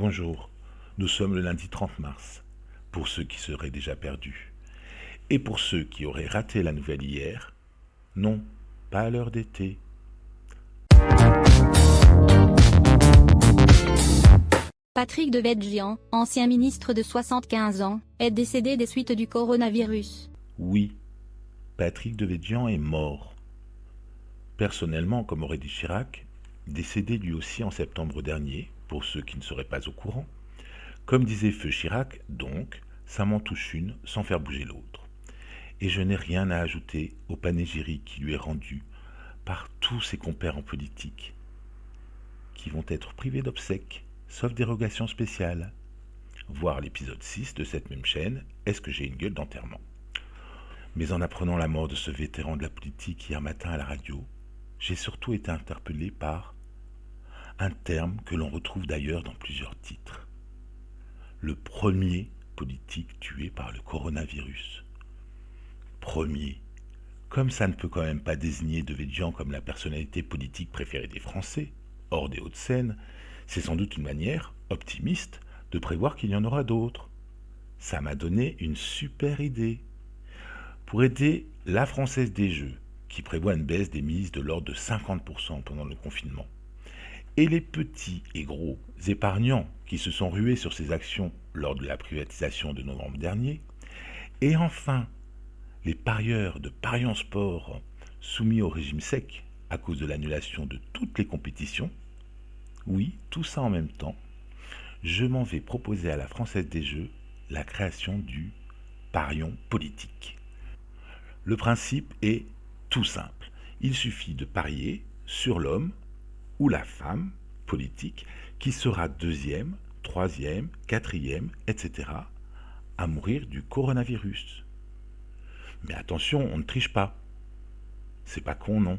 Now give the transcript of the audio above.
Bonjour, nous sommes le lundi 30 mars, pour ceux qui seraient déjà perdus. Et pour ceux qui auraient raté la nouvelle hier, non, pas à l'heure d'été. Patrick Devedjian, ancien ministre de 75 ans, est décédé des suites du coronavirus. Oui, Patrick Devedjian est mort. Personnellement, comme aurait dit Chirac, décédé lui aussi en septembre dernier, pour ceux qui ne seraient pas au courant. Comme disait Feu Chirac, donc, ça m'en touche une sans faire bouger l'autre. Et je n'ai rien à ajouter au panégyrique qui lui est rendu par tous ses compères en politique, qui vont être privés d'obsèques, sauf dérogation spéciale. Voir l'épisode 6 de cette même chaîne, Est-ce que j'ai une gueule d'enterrement? Mais en apprenant la mort de ce vétéran de la politique hier matin à la radio, j'ai surtout été interpellé par un terme que l'on retrouve d'ailleurs dans plusieurs titres. Le premier politique tué par le coronavirus. Premier. Comme ça ne peut quand même pas désigner Devedjian comme la personnalité politique préférée des Français, hors des Hauts-de-Seine, c'est sans doute une manière, optimiste, de prévoir qu'il y en aura d'autres. Ça m'a donné une super idée. Pour aider la Française des Jeux, qui prévoit une baisse des mises de l'ordre de 50% pendant le confinement, et les petits et gros épargnants qui se sont rués sur ces actions lors de la privatisation de novembre dernier, et enfin les parieurs de Parions Sport soumis au régime sec à cause de l'annulation de toutes les compétitions, oui, tout ça en même temps, je m'en vais proposer à la Française des Jeux la création du parion politique. Le principe est tout simple. Il suffit de parier sur l'homme ou la femme politique qui sera deuxième, troisième, quatrième, etc. à mourir du coronavirus. Mais attention, on ne triche pas. C'est pas con, non.